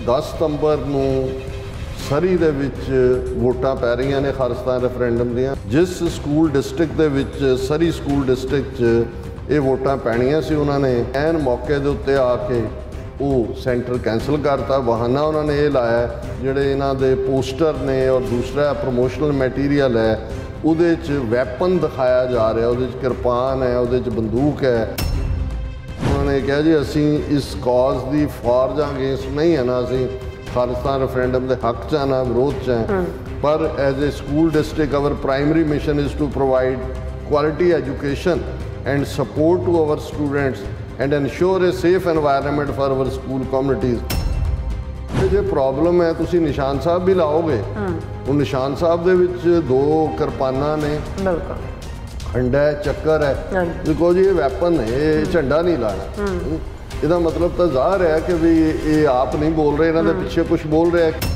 10 ਸਤੰਬਰ ਨੂੰ ਸਰੀ ਦੇ ਵਿੱਚ ਵੋਟਾਂ ਪੈ ਰਹੀਆਂ ਨੇ ਖਾਲਿਸਤਾਨ ਰੈਫਰੈਂਡਮ ਦੀਆਂ। ਜਿਸ ਸਕੂਲ ਡਿਸਟ੍ਰਿਕਟ ਦੇ ਵਿੱਚ ਸਰੀ ਸਕੂਲ ਡਿਸਟ੍ਰਿਕਟ 'ਚ ਇਹ ਵੋਟਾਂ ਪੈਣੀਆਂ ਸੀ, ਉਹਨਾਂ ਨੇ ਐਨ ਮੌਕੇ ਦੇ ਉੱਤੇ ਆ ਕੇ ਉਹ ਸੈਂਟਰ ਕੈਂਸਲ ਕਰਤਾ। ਬਹਾਨਾ ਉਹਨਾਂ ਨੇ ਇਹ ਲਾਇਆ ਜਿਹੜੇ ਇਹਨਾਂ ਦੇ ਪੋਸਟਰ ਨੇ ਔਰ ਦੂਸਰਾ ਪ੍ਰਮੋਸ਼ਨਲ ਮਟੀਰੀਅਲ ਹੈ ਉਹਦੇ 'ਚ ਵੈਪਨ ਦਿਖਾਇਆ ਜਾ ਰਿਹਾ, ਉਹਦੇ 'ਚ ਕਿਰਪਾਨ ਹੈ, ਉਹਦੇ 'ਚ ਬੰਦੂਕ ਹੈ। ਉਹਨਾਂ ਨੇ ਕਿਹਾ ਜੀ ਅਸੀਂ ਇਸ ਕਾਜ਼ ਦੀ ਫਾਰ ਜਾਂ ਅਗੇਂਸਟ ਨਹੀਂ ਹੈ, ਨਾ ਅਸੀਂ ਖਾਲਿਸਤਾਨ ਰੈਫਰੈਂਡਮ ਦੇ ਹੱਕ 'ਚ ਨਾ ਵਿਰੋਧ 'ਚ ਹੈ, ਪਰ as a school district our primary mission is to provide quality education and support to our students and ensure a safe environment for our school communities। ਜੇ ਪ੍ਰੋਬਲਮ ਹੈ ਤੁਸੀਂ ਨਿਸ਼ਾਨ ਸਾਹਿਬ ਵੀ ਲਾਓਗੇ, ਉਹ ਨਿਸ਼ਾਨ ਸਾਹਿਬ ਦੇ ਵਿੱਚ 2 ਕਿਰਪਾਨਾਂ ਨੇ, ਬਿਲਕੁਲ ਖੰਡਾ ਹੈ, ਚੱਕਰ ਹੈ, ਦੇਖੋ ਜੀ ਇਹ ਵੈਪਨ ਹੈ, ਇਹ ਝੰਡਾ ਨਹੀਂ ਲਾਣਾ। ਇਹਦਾ ਮਤਲਬ ਤਾਂ ਜ਼ਾਹਰ ਹੈ ਕਿ ਵੀ ਇਹ ਆਪ ਨਹੀਂ ਬੋਲ ਰਹੇ, ਇਹਨਾਂ ਦੇ ਪਿੱਛੇ ਕੁਝ ਬੋਲ ਰਿਹਾ ਹੈ।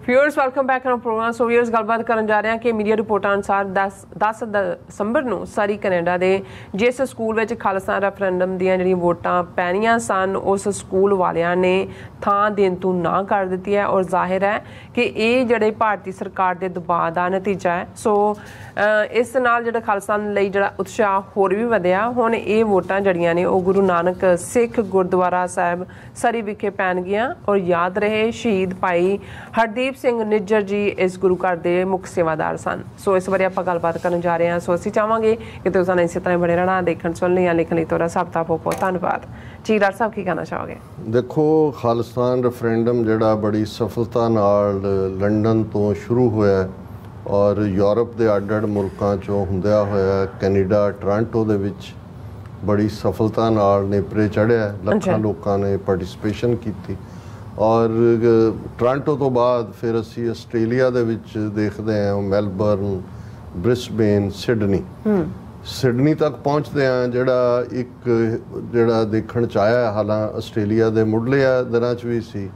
Viewers welcome back on program. So viewers गलबात करन जा रहे हैं कि मीडिया रिपोर्टां अनुसार 10 ਦਸੰਬਰ ਨੂੰ ਸਾਰੀ ਕੈਨੇਡਾ ਦੇ ਜਿਸ ਸਕੂਲ ਵਿੱਚ ਖਾਲਿਸਤਾਨ ਰੈਫਰੈਂਡਮ ਦੀਆਂ ਜਿਹੜੀਆਂ ਵੋਟਾਂ ਪੈਣੀਆਂ ਸਨ, ਉਸ ਸਕੂਲ ਵਾਲਿਆਂ ਨੇ ਥਾਂ ਦੇਣ ਤੋਂ ਨਾ ਕਰ ਦਿੱਤੀ ਹੈ ਔਰ ਜ਼ਾਹਿਰ ਹੈ ਕਿ ਇਹ ਜਿਹੜੇ ਭਾਰਤੀ ਸਰਕਾਰ ਦੇ ਦਬਾਅ ਦਾ ਨਤੀਜਾ ਹੈ। ਸੋ ਇਸ ਨਾਲ ਜਿਹੜਾ ਖਾਲਿਸਤਾਨ ਲਈ ਜਿਹੜਾ ਉਤਸ਼ਾਹ ਹੋਰ ਵੀ ਵਧਿਆ। ਹੁਣ ਇਹ ਵੋਟਾਂ ਜਿਹੜੀਆਂ ਨੇ ਉਹ ਗੁਰੂ ਨਾਨਕ ਸਿੱਖ ਗੁਰਦੁਆਰਾ ਸਾਹਿਬ ਸਰੀ ਵਿਖੇ ਪੈਣਗੀਆਂ ਔਰ ਯਾਦ ਰਹੇ ਸ਼ਹੀਦ ਭਾਈ ਹਰਦੀਪ ਸਿੰਘ ਨਿੱਜਰ ਜੀ ਇਸ ਗੁਰੂ ਘਰ ਦੇ ਮੁੱਖ ਸੇਵਾਦਾਰ ਸਨ। ਸੋ ਇਸ ਬਾਰੇ ਆਪਾਂ ਗੱਲਬਾਤ ਕਰਨ ਜਾ ਰਹੇ ਹਾਂ। ਸੋ ਅਸੀਂ ਚਾਹਾਂਗੇ ਕਿ ਤੁਸੀਂ ਸਾਨੂੰ ਇਸੇ ਤਰ੍ਹਾਂ ਬਣੇ ਰਹਿਣਾ, ਦੇਖਣ ਸੁਣਨ ਜਾਂ ਲਿਖਣ ਲਈ ਤੁਹਾਡਾ ਸਭ ਦਾ ਬਹੁਤ ਧੰਨਵਾਦ ਜੀ। ਡਾਕਟਰ ਸਾਹਿਬ ਕੀ ਕਹਿਣਾ ਚਾਹੋਗੇ? ਦੇਖੋ, ਖਾਲਿਸਤਾਨ ਰੈਫਰੈਂਡਮ ਜਿਹੜਾ ਬੜੀ ਸਫਲਤਾ ਨਾਲ ਲੰਡਨ ਤੋਂ ਸ਼ੁਰੂ ਹੋਇਆ ਔਰ ਯੂਰਪ ਦੇ ਅੱਡ-ਅੱਡ ਮੁਲਕਾਂ 'ਚੋਂ ਹੁੰਦਿਆ ਹੋਇਆ ਕੈਨੇਡਾ ਟੋਰਾਂਟੋ ਦੇ ਵਿੱਚ ਬੜੀ ਸਫਲਤਾ ਨਾਲ ਨੇਪਰੇ ਚੜ੍ਹਿਆ। ਲੱਖਾਂ ਲੋਕਾਂ ਨੇ ਪਾਰਟਿਸਿਪੇਸ਼ਨ ਕੀਤੀ ਔਰ ਟੋਰਾਂਟੋ ਤੋਂ ਬਾਅਦ ਫਿਰ ਅਸੀਂ ਆਸਟ੍ਰੇਲੀਆ ਦੇ ਵਿੱਚ ਦੇਖਦੇ ਹਾਂ ਮੈਲਬਰਨ, ਬ੍ਰਿਸਬੇਨ, ਸਿਡਨੀ ਤੱਕ ਪਹੁੰਚਦੇ ਹਾਂ, ਜਿਹੜਾ ਦੇਖਣ 'ਚ ਆਇਆ। ਹਾਲਾਂ ਆਸਟ੍ਰੇਲੀਆ ਦੇ ਮੁੱਢਲੇ ਦਿਨਾਂ 'ਚ ਵੀ ਸੀ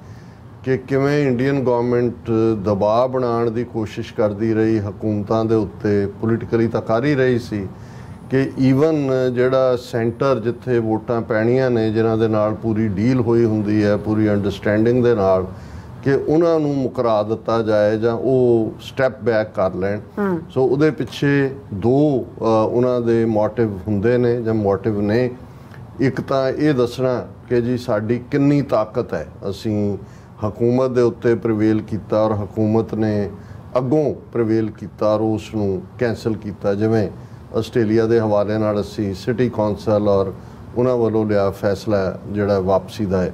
ਕਿ ਕਿਵੇਂ ਇੰਡੀਅਨ ਗੌਰਮੈਂਟ ਦਬਾਅ ਬਣਾਉਣ ਦੀ ਕੋਸ਼ਿਸ਼ ਕਰਦੀ ਰਹੀ ਹਕੂਮਤਾਂ ਦੇ ਉੱਤੇ, ਪੋਲੀਟੀਕਲੀ ਤਾਂ ਕਰ ਹੀ ਰਹੀ ਸੀ ਕਿ ਈਵਨ ਜਿਹੜਾ ਸੈਂਟਰ ਜਿੱਥੇ ਵੋਟਾਂ ਪੈਣੀਆਂ ਨੇ, ਜਿਨ੍ਹਾਂ ਦੇ ਨਾਲ ਪੂਰੀ ਡੀਲ ਹੋਈ ਹੁੰਦੀ ਹੈ, ਪੂਰੀ ਅੰਡਰਸਟੈਂਡਿੰਗ ਦੇ ਨਾਲ, ਕਿ ਉਹਨਾਂ ਨੂੰ ਮੁਕਰਾ ਦਿੱਤਾ ਜਾਏ ਜਾਂ ਉਹ ਸਟੈਪ ਬੈਕ ਕਰ ਲੈਣ। ਸੋ ਉਹਦੇ ਪਿੱਛੇ 2 ਉਹਨਾਂ ਦੇ ਮੋਟਿਵ ਹੁੰਦੇ ਨੇ ਜਾਂ ਮੋਟਿਵ ਨੇ। ਇੱਕ ਤਾਂ ਇਹ ਦੱਸਣਾ ਕਿ ਜੀ ਸਾਡੀ ਕਿੰਨੀ ਤਾਕਤ ਹੈ, ਅਸੀਂ ਹਕੂਮਤ ਦੇ ਉੱਤੇ ਪ੍ਰਵੇਲ ਕੀਤਾ ਔਰ ਹਕੂਮਤ ਨੇ ਅੱਗੋਂ ਪ੍ਰਵੇਲ ਕੀਤਾ ਔਰ ਉਸ ਨੂੰ ਕੈਂਸਲ ਕੀਤਾ। ਜਿਵੇਂ ਆਸਟ੍ਰੇਲੀਆ ਦੇ ਹਵਾਲੇ ਨਾਲ ਅਸੀਂ ਸਿਟੀ ਕੌਂਸਲ ਔਰ ਉਹਨਾਂ ਵੱਲੋਂ ਲਿਆ ਫੈਸਲਾ ਜਿਹੜਾ ਵਾਪਸੀ ਦਾ ਹੈ।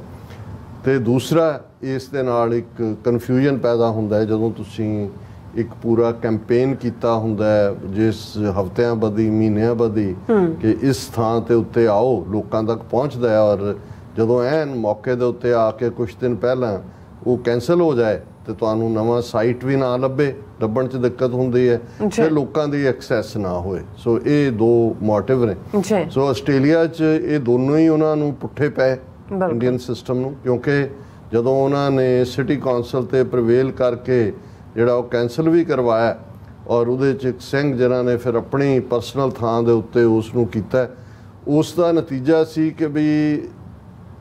ਅਤੇ ਦੂਸਰਾ ਇਸ ਦੇ ਨਾਲ ਇੱਕ ਕਨਫਿਊਜ਼ਨ ਪੈਦਾ ਹੁੰਦਾ ਹੈ ਜਦੋਂ ਤੁਸੀਂ ਇੱਕ ਪੂਰਾ ਕੈਂਪੇਨ ਕੀਤਾ ਹੁੰਦਾ ਹੈ, ਜਿਸ ਹਫ਼ਤਿਆਂ ਬੱਧੀ, ਮਹੀਨਿਆਂ ਬੱਧੀ, ਕਿ ਇਸ ਥਾਂ ਦੇ ਉੱਤੇ ਆਓ, ਲੋਕਾਂ ਤੱਕ ਪਹੁੰਚਦਾ ਹੈ, ਔਰ ਜਦੋਂ ਐਨ ਮੌਕੇ ਦੇ ਉੱਤੇ ਆ ਕੇ ਕੁਛ ਦਿਨ ਪਹਿਲਾਂ ਉਹ ਕੈਂਸਲ ਹੋ ਜਾਏ ਤੇ ਤੁਹਾਨੂੰ ਨਵਾਂ ਸਾਈਟ ਵੀ ਨਾ ਲੱਭਣ 'ਚ ਦਿੱਕਤ ਹੁੰਦੀ ਹੈ ਤੇ ਲੋਕਾਂ ਦੀ ਐਕਸੈਸ ਨਾ ਹੋਏ। ਸੋ ਇਹ 2 ਮੋਟਿਵ ਨੇ। ਸੋ ਆਸਟ੍ਰੇਲੀਆ 'ਚ ਇਹ ਦੋਨੋਂ ਹੀ ਉਹਨਾਂ ਨੂੰ ਪੁੱਠੇ ਪਏ ਇੰਡੀਅਨ ਸਿਸਟਮ ਨੂੰ, ਕਿਉਂਕਿ ਜਦੋਂ ਉਹਨਾਂ ਨੇ ਸਿਟੀ ਕੌਂਸਲ 'ਤੇ ਪ੍ਰਵੇਲ ਕਰਕੇ ਜਿਹੜਾ ਉਹ ਕੈਂਸਲ ਵੀ ਕਰਵਾਇਆ ਔਰ ਉਹਦੇ 'ਚ ਇੱਕ ਸਿੰਘ ਜਿਨ੍ਹਾਂ ਨੇ ਫਿਰ ਆਪਣੀ ਪਰਸਨਲ ਥਾਂ ਦੇ ਉੱਤੇ ਉਸ ਨੂੰ ਕੀਤਾ, ਉਸ ਦਾ ਨਤੀਜਾ ਸੀ ਕਿ ਵੀ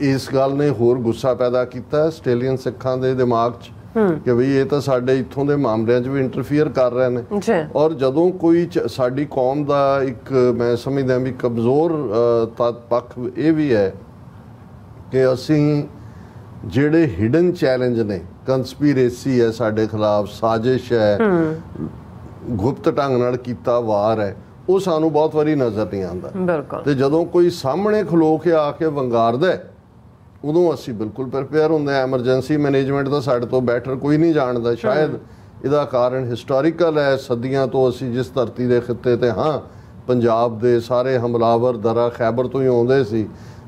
ਇਸ ਗੱਲ ਨੇ ਹੋਰ ਗੁੱਸਾ ਪੈਦਾ ਕੀਤਾ ਆਸਟ੍ਰੇਲੀਅਨ ਸਿੱਖਾਂ ਦੇ ਦਿਮਾਗ 'ਚ ਕਿ ਬਈ ਇਹ ਤਾਂ ਸਾਡੇ ਇੱਥੋਂ ਦੇ ਮਾਮਲਿਆਂ 'ਚ ਵੀ ਇੰਟਰਫੀਅਰ ਕਰ ਰਹੇ ਨੇ। ਔਰ ਜਦੋਂ ਕੋਈ ਸਾਡੀ ਕੌਮ ਦਾ ਇੱਕ ਮੈਂ ਸਮਝਦਾ ਵੀ ਕਮਜ਼ੋਰ ਪੱਖ ਇਹ ਵੀ ਹੈ ਕਿ ਅਸੀਂ ਜਿਹੜੇ ਹਿਡਨ ਚੈਲੰਜ ਨੇ, ਕੰਸਪੀਰੇਸੀ ਹੈ ਸਾਡੇ ਖਿਲਾਫ, ਸਾਜ਼ਿਸ਼ ਹੈ, ਗੁਪਤ ਢੰਗ ਨਾਲ ਕੀਤਾ ਵਾਰ ਹੈ, ਉਹ ਸਾਨੂੰ ਬਹੁਤ ਵਾਰੀ ਨਜ਼ਰ ਨਹੀਂ ਆਉਂਦਾ। ਤੇ ਜਦੋਂ ਕੋਈ ਸਾਹਮਣੇ ਖਲੋ ਕੇ ਆ ਕੇ ਵੰਗਾਰਦਾ ਉਦੋਂ ਅਸੀਂ ਬਿਲਕੁਲ ਪ੍ਰਿਪੇਅਰ ਹੁੰਦੇ ਹਾਂ। ਐਮਰਜੈਂਸੀ ਮੈਨੇਜਮੈਂਟ ਦਾ ਸਾਡੇ ਤੋਂ ਬੈਟਰ ਕੋਈ ਨਹੀਂ ਜਾਣਦਾ। ਸ਼ਾਇਦ ਇਹਦਾ ਕਾਰਨ ਹਿਸਟੋਰੀਕਲ ਹੈ, ਸਦੀਆਂ ਤੋਂ ਅਸੀਂ ਜਿਸ ਧਰਤੀ ਦੇ ਖਿੱਤੇ 'ਤੇ ਹਾਂ, ਪੰਜਾਬ ਦੇ ਸਾਰੇ ਹਮਲਾਵਰ ਦਰਾ ਖੈਬਰ ਤੋਂ ਹੀ ਆਉਂਦੇ ਸੀ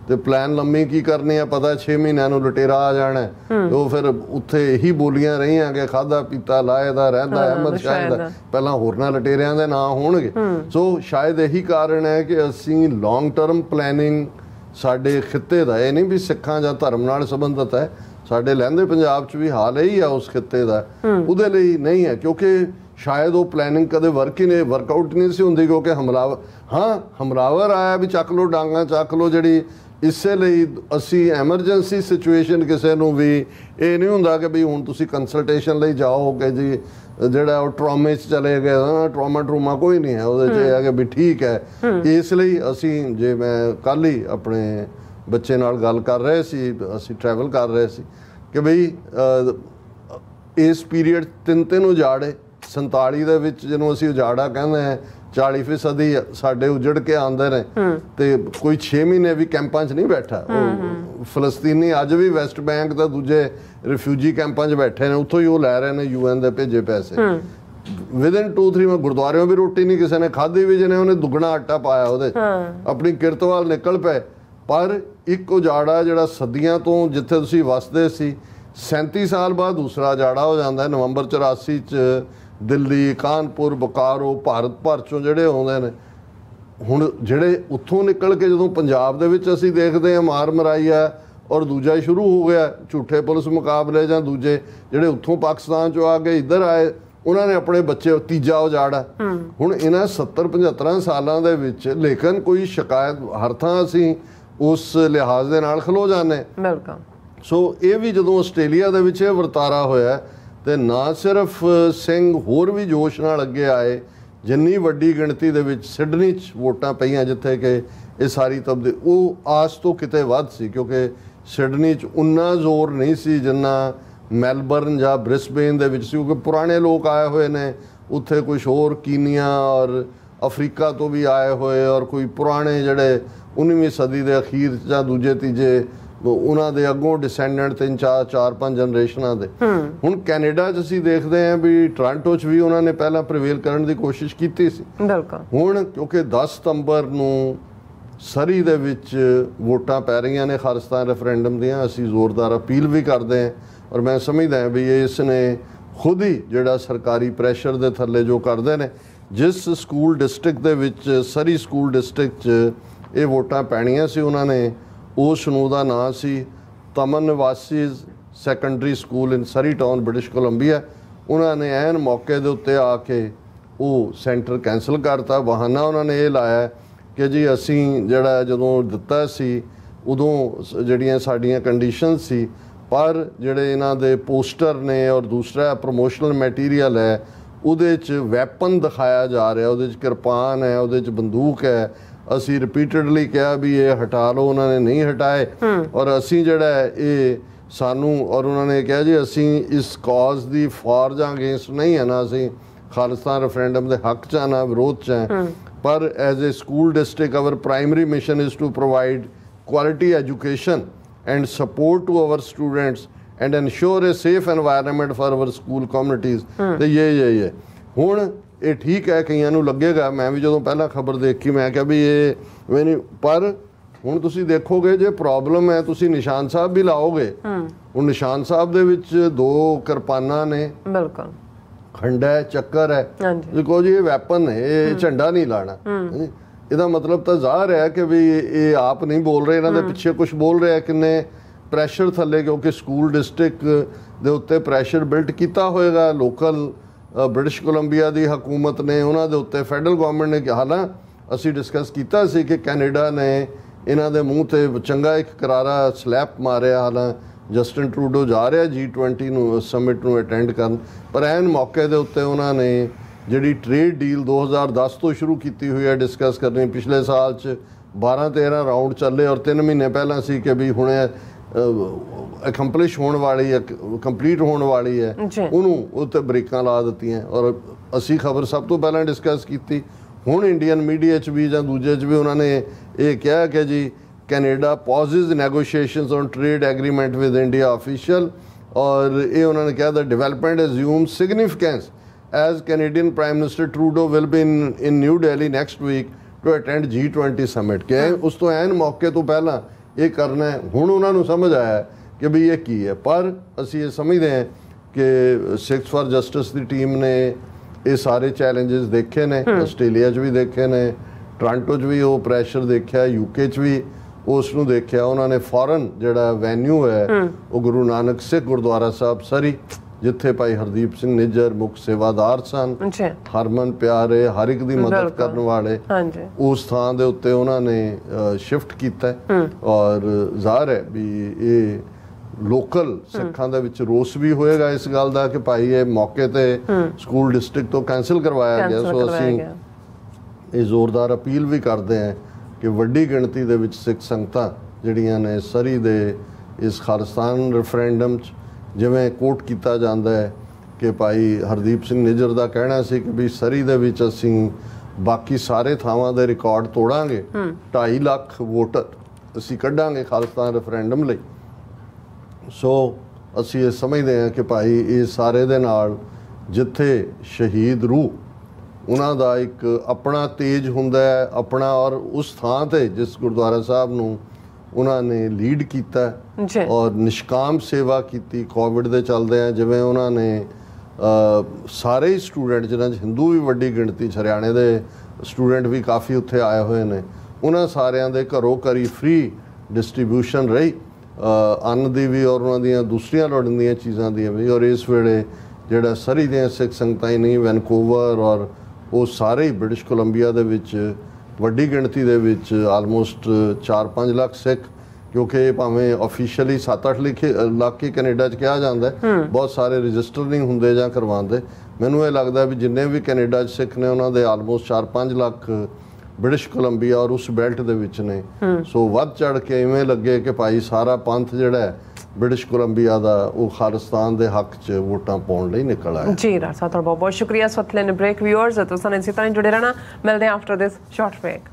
ਤੇ ਪਲਾਨ ਲੰਮੀ ਕੀ ਕਰਨੀ ਆ, ਪਤਾ 6 ਮਹੀਨਿਆਂ ਨੂੰ ਲੁਟੇਰਾ ਆ ਜਾਣਾ, ਤੇ ਉਹ ਫਿਰ ਉੱਥੇ ਇਹੀ ਬੋਲੀਆਂ ਰਹੀਆਂ ਕਿ ਖਾਧਾ ਪੀਤਾ ਲਾਏ ਦਾ ਰਹਿੰਦਾ ਅਹਿਮਦ ਸ਼ਾਹ ਦਾ, ਪਹਿਲਾਂ ਹੋਰਨਾਂ ਲੁਟੇਰਿਆਂ ਦੇ ਨਾਂ ਹੋਣਗੇ। ਸੋ ਸ਼ਾਇਦ ਇਹੀ ਕਾਰਨ ਹੈ ਕਿ ਅਸੀਂ ਲੌਂਗ ਟਰਮ ਪਲੈਨਿੰਗ ਸਾਡੇ ਖਿੱਤੇ ਦਾ, ਇਹ ਨਹੀਂ ਵੀ ਸਿੱਖਾਂ ਜਾਂ ਧਰਮ ਨਾਲ ਸੰਬੰਧਿਤ ਹੈ, ਸਾਡੇ ਲਹਿੰਦੇ ਪੰਜਾਬ 'ਚ ਵੀ ਹਾਲ ਇਹੀ ਆ ਉਸ ਖਿੱਤੇ ਦਾ, ਉਹਦੇ ਲਈ ਨਹੀਂ ਹੈ। ਕਿਉਂਕਿ शायद वो प्लैनिंग कदे वर्कआउट नहीं सी हुंदी क्योंकि हमलावर आया भी चक लो डांगा चक लो जी इसे ਲਈ ਅਸੀਂ ਐਮਰਜੈਂਸੀ ਸਿਚੁਏਸ਼ਨ ਕਿਸੇ ਨੂੰ ਵੀ ਇਹ ਨਹੀਂ ਹੁੰਦਾ ਕਿ ਵੀ ਹੁਣ ਤੁਸੀਂ ਕੰਸਲਟੇਸ਼ਨ ਲਈ ਜਾਓ ਕਿ ਜੀ ਜਿਹੜਾ ਉਹ ਟਰਾਮੇ 'ਚ ਚਲੇ ਗਏ ਟਰਾਮਾ ਕੋਈ ਨਹੀਂ ਹੈ ਉਹਦੇ 'ਚ ਇਹ ਹੈ ਕਿ ਵੀ ਠੀਕ ਹੈ ਇਸ ਲਈ ਅਸੀਂ ਜੇ ਮੈਂ ਕੱਲ੍ਹ ਹੀ ਆਪਣੇ ਬੱਚੇ ਨਾਲ ਗੱਲ ਕਰ ਰਹੇ ਸੀ ਅਸੀਂ ਟਰੈਵਲ ਕਰ ਰਹੇ ਸੀ ਕਿ ਬਈ ਇਸ ਪੀਰੀਅਡ ਤਿੰਨ ਉਜਾੜੇ 47 ਦੇ ਵਿੱਚ ਜਿਹਨੂੰ ਅਸੀਂ ਉਜਾੜਾ ਕਹਿੰਦੇ ਹਾਂ 40% ਸਾਡੇ ਉਜੜ ਕੇ ਆਉਂਦੇ ਨੇ ਤੇ ਕੋਈ 6 ਮਹੀਨੇ ਵੀ ਕੈਂਪਾਂ 'ਚ ਨਹੀਂ ਬੈਠਾ ਉਹ ਫਲਸਤੀਨੀ ਅੱਜ ਵੀ ਵੈਸਟ ਬੈਂਕ ਦਾ ਦੂਜੇ ਰਿਫਿਊਜੀ ਕੈਂਪਾਂ 'ਚ ਬੈਠੇ ਨੇ ਉੱਥੋਂ ਹੀ ਉਹ ਲੈ ਰਹੇ ਨੇ UN ਦੇ ਭੇਜੇ ਪੈਸੇ ਵਿਦਨ 2-3 ਮੈਂ ਗੁਰਦੁਆਰਿਓਂ ਵੀ ਰੋਟੀ ਨਹੀਂ ਕਿਸੇ ਨੇ ਖਾਧੀ ਵੀ ਜਿਹਨੇ ਉਹਨੇ ਦੁੱਗਣਾ ਆਟਾ ਪਾਇਆ ਉਹਦੇ ਆਪਣੀ ਕਿਰਤ ਵੱਲ ਨਿਕਲ ਪਏ ਪਰ ਇੱਕ ਉਜਾੜਾ ਜਿਹੜਾ ਸਦੀਆਂ ਤੋਂ ਜਿੱਥੇ ਤੁਸੀਂ ਵਸਦੇ ਸੀ 37 ਸਾਲ ਬਾਅਦ ਦੂਸਰਾ ਉਜਾੜਾ ਹੋ ਜਾਂਦਾ ਨਵੰਬਰ 84 'ਚ ਦਿੱਲੀ ਕਾਨਪੁਰ ਬੋਕਾਰੋ ਭਾਰਤ ਭਰ ਚੋਂ ਜਿਹੜੇ ਆਉਂਦੇ ਨੇ ਹੁਣ ਜਿਹੜੇ ਉੱਥੋਂ ਨਿਕਲ ਕੇ ਜਦੋਂ ਪੰਜਾਬ ਦੇ ਵਿੱਚ ਅਸੀਂ ਦੇਖਦੇ ਹਾਂ ਮਾਰ ਮਰਾਈ ਆ ਔਰ ਦੂਜਾ ਸ਼ੁਰੂ ਹੋ ਗਿਆ ਝੂਠੇ ਪੁਲਿਸ ਮੁਕਾਬਲੇ ਜਾਂ ਦੂਜੇ ਜਿਹੜੇ ਉੱਥੋਂ ਪਾਕਿਸਤਾਨ ਚੋਂ ਆ ਕੇ ਇੱਧਰ ਆਏ ਉਹਨਾਂ ਨੇ ਆਪਣੇ ਬੱਚੇ ਤੀਜਾ ਉਜਾੜਾ ਹੁਣ ਇਹਨਾਂ 70-75 ਸਾਲਾਂ ਦੇ ਵਿੱਚ ਲੇਕਿਨ ਕੋਈ ਸ਼ਿਕਾਇਤ ਹਰ ਥਾਂ ਅਸੀਂ ਉਸ ਲਿਹਾਜ਼ ਦੇ ਨਾਲ ਖਲੋ ਜਾਂਦੇ ਸੋ ਇਹ ਵੀ ਜਦੋਂ ਆਸਟ੍ਰੇਲੀਆ ਦੇ ਵਿੱਚ ਇਹ ਵਰਤਾਰਾ ਹੋਇਆ ਤੇ ਨਾ ਸਿਰਫ ਸਿੰਘ ਹੋਰ ਵੀ ਜੋਸ਼ ਨਾਲ ਅੱਗੇ ਆਏ ਜਿੰਨੀ ਵੱਡੀ ਗਿਣਤੀ ਦੇ ਵਿੱਚ ਸਿਡਨੀ 'ਚ ਵੋਟਾਂ ਪਈਆਂ ਜਿੱਥੇ ਕਿ ਇਹ ਸਾਰੀ ਤਬਦੀਲੀ ਉਹ ਆਸ ਤੋਂ ਕਿਤੇ ਵੱਧ ਸੀ ਕਿਉਂਕਿ ਸਿਡਨੀ 'ਚ ਉਨਾ ਜ਼ੋਰ ਨਹੀਂ ਸੀ ਜਿੰਨਾ ਮੈਲਬਰਨ ਜਾਂ ਬ੍ਰਿਸਬੇਨ ਦੇ ਵਿੱਚ ਸੀ ਕਿਉਂਕਿ ਪੁਰਾਣੇ ਲੋਕ ਆਏ ਹੋਏ ਨੇ ਉੱਥੇ ਕੁਛ ਹੋਰ ਕੀਨੀਆ ਔਰ ਅਫਰੀਕਾ ਤੋਂ ਵੀ ਆਏ ਹੋਏ ਔਰ ਕੋਈ ਪੁਰਾਣੇ ਜਿਹੜੇ 19ਵੀਂ ਸਦੀ ਦੇ ਅਖੀਰ ਜਾਂ ਦੂਜੇ ਤੀਜੇ ਉਹਨਾਂ ਦੇ ਅੱਗੋਂ ਡਿਸੈਂਡੈਂਟ 3-4-5 ਜਨਰੇਸ਼ਨਾਂ ਦੇ ਹੁਣ ਕੈਨੇਡਾ 'ਚ ਅਸੀਂ ਦੇਖਦੇ ਹਾਂ ਵੀ ਟੋਰਾਂਟੋ 'ਚ ਵੀ ਉਹਨਾਂ ਨੇ ਪਹਿਲਾਂ ਪ੍ਰੀਵੇਲ ਕਰਨ ਦੀ ਕੋਸ਼ਿਸ਼ ਕੀਤੀ ਸੀ ਹੁਣ ਕਿਉਂਕਿ 10 ਸਤੰਬਰ ਨੂੰ ਸਰੀ ਦੇ ਵਿੱਚ ਵੋਟਾਂ ਪੈ ਰਹੀਆਂ ਨੇ ਖਾਲਿਸਤਾਨ ਰੈਫਰੈਂਡਮ ਦੀਆਂ ਅਸੀਂ ਜ਼ੋਰਦਾਰ ਅਪੀਲ ਵੀ ਕਰਦੇ ਹਾਂ ਔਰ ਮੈਂ ਸਮਝਦਾ ਹਾਂ ਵੀ ਇਸ ਨੇ ਖੁਦ ਹੀ ਜਿਹੜਾ ਸਰਕਾਰੀ ਪ੍ਰੈਸ਼ਰ ਦੇ ਥੱਲੇ ਜੋ ਕਰਦੇ ਨੇ ਜਿਸ ਸਕੂਲ ਡਿਸਟ੍ਰਿਕਟ ਦੇ ਵਿੱਚ ਸਰੀ ਸਕੂਲ ਡਿਸਟ੍ਰਿਕਟ 'ਚ ਇਹ ਵੋਟਾਂ ਪੈਣੀਆਂ ਸੀ ਉਹਨਾਂ ਨੇ ਉਸ ਨੂੰ ਦਾ ਨਾਂ ਸੀ ਤਮਨ ਨਿਵਾਸੀਜ਼ ਸੈਕੰਡਰੀ ਸਕੂਲ ਇਨ ਸਰੀ ਟਾਊਨ ਬ੍ਰਿਟਿਸ਼ ਕੋਲੰਬੀਆ ਉਹਨਾਂ ਨੇ ਐਨ ਮੌਕੇ ਦੇ ਉੱਤੇ ਆ ਕੇ ਉਹ ਸੈਂਟਰ ਕੈਂਸਲ ਕਰਤਾ ਬਹਾਨਾ ਉਹਨਾਂ ਨੇ ਇਹ ਲਾਇਆ ਕਿ ਜੀ ਅਸੀਂ ਜਿਹੜਾ ਜਦੋਂ ਦਿੱਤਾ ਸੀ ਉਦੋਂ ਜਿਹੜੀਆਂ ਸਾਡੀਆਂ ਕੰਡੀਸ਼ਨ ਸੀ ਪਰ ਜਿਹੜੇ ਇਹਨਾਂ ਦੇ ਪੋਸਟਰ ਨੇ ਔਰ ਦੂਸਰਾ ਪ੍ਰਮੋਸ਼ਨਲ ਮਟੀਰੀਅਲ ਹੈ ਉਹਦੇ 'ਚ ਵੈਪਨ ਦਿਖਾਇਆ ਜਾ ਰਿਹਾ ਉਹਦੇ 'ਚ ਕਿਰਪਾਨ ਹੈ ਉਹਦੇ 'ਚ ਬੰਦੂਕ ਹੈ ਅਸੀਂ ਰਿਪੀਟਡਲੀ ਕਿਹਾ ਵੀ ਇਹ ਹਟਾ ਲਓ ਉਹਨਾਂ ਨੇ ਨਹੀਂ ਹਟਾਏ ਔਰ ਅਸੀਂ ਜਿਹੜਾ ਇਹ ਸਾਨੂੰ ਔਰ ਉਹਨਾਂ ਨੇ ਕਿਹਾ ਜੀ ਅਸੀਂ ਇਸ ਕਾਜ਼ ਦੀ ਫਾਰ ਜਾਂ ਅਗੇਂਸਟ ਨਹੀਂ ਹੈ ਨਾ ਅਸੀਂ ਖਾਲਿਸਤਾਨ ਰੈਫਰੈਂਡਮ ਦੇ ਹੱਕ 'ਚ ਨਾ ਵਿਰੋਧ 'ਚ ਹੈ ਪਰ as a school district our primary mission is to provide quality education and support to our students and ensure a safe environment for our school communities ਤੇ ਇਹ ਹੁਣ ਇਹ ਠੀਕ ਹੈ ਕਈਆਂ ਨੂੰ ਲੱਗੇਗਾ ਮੈਂ ਵੀ ਜਦੋਂ ਪਹਿਲਾਂ ਖਬਰ ਦੇਖੀ ਮੈਂ ਕਿਹਾ ਵੀ ਇਹ ਮੈਨੂੰ ਪਰ ਹੁਣ ਤੁਸੀਂ ਦੇਖੋਗੇ ਜੇ ਪ੍ਰੋਬਲਮ ਹੈ ਤੁਸੀਂ ਨਿਸ਼ਾਨ ਸਾਹਿਬ ਵੀ ਲਾਓਗੇ ਹੁਣ ਨਿਸ਼ਾਨ ਸਾਹਿਬ ਦੇ ਵਿੱਚ 2 ਕਿਰਪਾਨਾਂ ਨੇ ਬਿਲਕੁਲ ਖੰਡਾ ਹੈ ਚੱਕਰ ਹੈ ਦੇਖੋ ਜੀ ਇਹ ਵੈਪਨ ਹੈ ਇਹ ਝੰਡਾ ਨਹੀਂ ਲਾਣਾ ਇਹਦਾ ਮਤਲਬ ਤਾਂ ਜ਼ਾਹਰ ਹੈ ਕਿ ਵੀ ਇਹ ਆਪ ਨਹੀਂ ਬੋਲ ਰਹੇ ਇਹਨਾਂ ਦੇ ਪਿੱਛੇ ਕੁਝ ਬੋਲ ਰਿਹਾ ਕਿੰਨੇ ਪ੍ਰੈਸ਼ਰ ਥੱਲੇ ਕਿਉਂਕਿ ਸਕੂਲ ਡਿਸਟ੍ਰਿਕਟ ਦੇ ਉੱਤੇ ਪ੍ਰੈਸ਼ਰ ਬਿਲਟ ਕੀਤਾ ਹੋਏਗਾ ਲੋਕਲ ਬ੍ਰਿਟਿਸ਼ ਕੋਲੰਬੀਆ ਦੀ ਹਕੂਮਤ ਨੇ ਉਹਨਾਂ ਦੇ ਉੱਤੇ ਫੈਡਰਲ ਗਵਰਨਮੈਂਟ ਨੇ ਕਿਹਾ ਨਾ ਅਸੀਂ ਡਿਸਕਸ ਕੀਤਾ ਸੀ ਕਿ ਕੈਨੇਡਾ ਨੇ ਇਹਨਾਂ ਦੇ ਮੂੰਹ ਤੇ ਚੰਗਾ ਇੱਕ ਕਰਾਰਾ ਸਲੈਪ ਮਾਰਿਆ ਹਾਲਾਂ ਜਸਟਿਨ ਟਰੂਡੋ ਜਾ ਰਿਹਾ G20 ਨੂੰ ਸਮਿਟ ਨੂੰ ਅਟੈਂਡ ਕਰਨ ਪਰ ਐਨ ਮੌਕੇ ਦੇ ਉੱਤੇ ਉਹਨਾਂ ਨੇ ਜਿਹੜੀ ਟ੍ਰੇਡ ਡੀਲ 2010 ਤੋਂ ਸ਼ੁਰੂ ਕੀਤੀ ਹੋਈ ਹੈ ਡਿਸਕਸ ਕਰਨੀ ਪਿਛਲੇ ਸਾਲ 'ਚ 12-13 ਰਾਊਂਡ ਚੱਲੇ ਔਰ 3 ਮਹੀਨੇ ਪਹਿਲਾਂ ਸੀ ਕਿ ਵੀ ਹੁਣੇ ਅਕੰਪਲਿਸ਼ ਹੋਣ ਵਾਲੀ ਹੈ ਕੰਪਲੀਟ ਹੋਣ ਵਾਲੀ ਹੈ ਉਹਨੂੰ ਉੱਤੇ ਬ੍ਰੇਕਾਂ ਲਾ ਦਿੱਤੀਆਂ ਔਰ ਅਸੀਂ ਖਬਰ ਸਭ ਤੋਂ ਪਹਿਲਾਂ ਡਿਸਕਸ ਕੀਤੀ ਹੁਣ ਇੰਡੀਅਨ ਮੀਡੀਆ 'ਚ ਵੀ ਜਾਂ ਦੂਜੇ 'ਚ ਵੀ ਉਹਨਾਂ ਨੇ ਇਹ ਕਿਹਾ ਕਿ ਜੀ Canada pauses negotiations on trade agreement with India official ਔਰ ਇਹ ਉਹਨਾਂ ਨੇ ਕਿਹਾ ਦਾ development assume significance as Canadian Prime Minister Trudeau will be in New Delhi next week to attend G20 summit ਕਿ ਉਸ ਤੋਂ ਐਨ ਮੌਕੇ ਤੋਂ ਪਹਿਲਾਂ ਇਹ ਕਰਨਾ ਹੈ ਹੁਣ ਉਹਨਾਂ ਨੂੰ ਸਮਝ ਆਇਆ ਕਿ ਵੀ ਇਹ ਕੀ ਹੈ ਪਰ ਅਸੀਂ ਇਹ ਸਮਝਦੇ ਹਾਂ ਕਿ six for justice the team ਨੇ ਇਹ ਸਾਰੇ ਚੈਲੰਜਸ ਦੇਖੇ ਨੇ ਆਸਟ੍ਰੇਲੀਆ 'ਚ ਵੀ ਦੇਖੇ ਨੇ ਟੋਰਾਂਟੋ 'ਚ ਵੀ ਉਹ ਪ੍ਰੈਸ਼ਰ ਦੇਖਿਆ UK 'ਚ ਵੀ ਉਸ ਨੂੰ ਦੇਖਿਆ ਉਹਨਾਂ ਨੇ ਫੌਰਨ ਜਿਹੜਾ ਵੈਨਿਊ ਹੈ ਉਹ ਗੁਰੂ ਨਾਨਕ ਸਿੱਖ ਗੁਰਦੁਆਰਾ ਸਾਹਿਬ ਸਰੀ ਜਿੱਥੇ ਭਾਈ ਹਰਦੀਪ ਸਿੰਘ ਨਿੱਜਰ ਮੁੱਖ ਸੇਵਾਦਾਰ ਸਨ, ਹਰਮਨ ਪਿਆਰੇ, ਹਰ ਇੱਕ ਦੀ ਮਦਦ ਕਰਨ ਵਾਲੇ, ਉਸ ਥਾਂ ਦੇ ਉੱਤੇ ਉਹਨਾਂ ਨੇ ਸ਼ਿਫਟ ਕੀਤਾ। ਔਰ ਜ਼ਾਹਰ ਹੈ ਵੀ ਇਹ ਲੋਕਲ ਸਿੱਖਾਂ ਦੇ ਵਿੱਚ ਰੋਸ ਵੀ ਹੋਏਗਾ ਇਸ ਗੱਲ ਦਾ ਕਿ ਭਾਈ ਇਹ ਮੌਕੇ ਤੇ ਸਕੂਲ ਡਿਸਟ੍ਰਿਕਟ ਤੋਂ ਕੈਂਸਲ ਕਰਵਾਇਆ ਗਿਆ। ਸੋ ਅਸੀਂ ਇਹ ਜ਼ੋਰਦਾਰ ਅਪੀਲ ਵੀ ਕਰਦੇ ਹਾਂ ਕਿ ਵੱਡੀ ਗਿਣਤੀ ਦੇ ਵਿੱਚ ਸਿੱਖ ਸੰਗਤਾਂ ਜਿਹੜੀਆਂ ਨੇ ਸਰੀ ਦੇ ਇਸ ਖਾਲਿਸਤਾਨ ਰੈਫਰੈਂਡਮ 'ਚ, ਜਿਵੇਂ ਕੋਟ ਕੀਤਾ ਜਾਂਦਾ ਹੈ ਕਿ ਭਾਈ ਹਰਦੀਪ ਸਿੰਘ ਨਿੱਜਰ ਦਾ ਕਹਿਣਾ ਸੀ ਕਿ ਵੀ ਸਰੀ ਦੇ ਵਿੱਚ ਅਸੀਂ ਬਾਕੀ ਸਾਰੇ ਥਾਵਾਂ ਦੇ ਰਿਕਾਰਡ ਤੋੜਾਂਗੇ, 2.5 ਲੱਖ ਵੋਟਰ ਅਸੀਂ ਕੱਢਾਂਗੇ ਖਾਲਿਸਤਾਨ ਰੈਫਰੈਂਡਮ ਲਈ। ਸੋ ਅਸੀਂ ਇਹ ਸਮਝਦੇ ਹਾਂ ਕਿ ਭਾਈ ਇਹ ਸਾਰੇ ਦੇ ਨਾਲ ਜਿੱਥੇ ਸ਼ਹੀਦ ਰੂਹ ਉਹਨਾਂ ਦਾ ਇੱਕ ਆਪਣਾ ਤੇਜ ਹੁੰਦਾ ਹੈ ਆਪਣਾ, ਔਰ ਉਸ ਥਾਂ ਤੇ ਜਿਸ ਗੁਰਦੁਆਰਾ ਸਾਹਿਬ ਨੂੰ ਉਹਨਾਂ ਨੇ ਲੀਡ ਕੀਤਾ ਔਰ ਨਿਸ਼ਕਾਮ ਸੇਵਾ ਕੀਤੀ ਕੋਵਿਡ ਦੇ ਚੱਲਦੇ ਆ, ਜਿਵੇਂ ਉਹਨਾਂ ਨੇ ਸਾਰੇ ਹੀ ਸਟੂਡੈਂਟ ਜਿਨ੍ਹਾਂ 'ਚ ਹਿੰਦੂ ਵੀ ਵੱਡੀ ਗਿਣਤੀ 'ਚ, ਹਰਿਆਣੇ ਦੇ ਸਟੂਡੈਂਟ ਵੀ ਕਾਫੀ ਉੱਥੇ ਆਏ ਹੋਏ ਨੇ, ਉਹਨਾਂ ਸਾਰਿਆਂ ਦੇ ਘਰੋਂ ਘਰੀ ਫ੍ਰੀ ਡਿਸਟ੍ਰੀਬਿਊਸ਼ਨ ਰਹੀ ਅੰਨ ਦੀ ਵੀ ਔਰ ਉਹਨਾਂ ਦੀਆਂ ਦੂਸਰੀਆਂ ਲੋੜੀਂਦੀਆਂ ਚੀਜ਼ਾਂ ਦੀਆਂ ਵੀ। ਔਰ ਇਸ ਵੇਲੇ ਜਿਹੜਾ ਸਰੀ ਦੀਆਂ ਸਿੱਖ ਸੰਗਤਾਂ ਹੀ ਨਹੀਂ, ਵੈਨਕੂਵਰ ਔਰ ਉਹ ਸਾਰੇ ਹੀ ਬ੍ਰਿਟਿਸ਼ ਕੋਲੰਬੀਆ ਦੇ ਵਿੱਚ ਵੱਡੀ ਗਿਣਤੀ ਦੇ ਵਿੱਚ ਆਲਮੋਸਟ 4-5 ਲੱਖ ਸਿੱਖ, ਕਿਉਂਕਿ ਭਾਵੇਂ ਆਫੀਸ਼ੀਅਲੀ 7-8 ਲੱਖ ਹੀ ਕੈਨੇਡਾ 'ਚ ਕਿਹਾ ਜਾਂਦਾ, ਬਹੁਤ ਸਾਰੇ ਰਜਿਸਟਰ ਨਹੀਂ ਹੁੰਦੇ ਜਾਂ ਕਰਵਾਉਂਦੇ। ਮੈਨੂੰ ਇਹ ਲੱਗਦਾ ਵੀ ਜਿੰਨੇ ਵੀ ਕੈਨੇਡਾ 'ਚ ਸਿੱਖ ਨੇ ਉਹਨਾਂ ਦੇ ਆਲਮੋਸਟ 4-5 ਲੱਖ ਬ੍ਰਿਟਿਸ਼ ਕੋਲੰਬੀਆ ਔਰ ਉਸ ਬੈਲਟ ਦੇ ਵਿੱਚ ਨੇ। ਸੋ ਵੱਧ ਚੜ ਕੇ ਇਵੇਂ ਲੱਗੇ ਕਿ ਭਾਈ ਸਾਰਾ ਪੰਥ ਜਿਹੜਾ ਹੈ ਬ੍ਰਿਟਿਸ਼ ਕੋਲੰਬੀਆ ਦਾ ਉਹ ਖਾਲਿਸਤਾਨ ਦੇ ਹੱਕ 'ਚ ਵੋਟਾਂ ਪਾਉਣ ਲਈ ਨਿਕਲ ਆਇਆ। ਜੀ ਰਾਜ ਸਾਹਿਬ, ਤੁਹਾਡਾ ਬਹੁਤ ਬਹੁਤ ਸ਼ੁਕਰੀਆ। ਇਸ ਵਕਤ ਲੈਣ ਬ੍ਰੇਕ। ਵਿਊਅਰਸ ਤੁਸੀਂ ਇਸੇ ਤਰ੍ਹਾਂ ਜੁੜੇ ਰਹਿਣਾ, ਮਿਲਦੇ ਹਾਂ ਆਫਟਰ ਦਿਸ ਸ਼ਾਰਟ ਬ੍ਰੇਕ।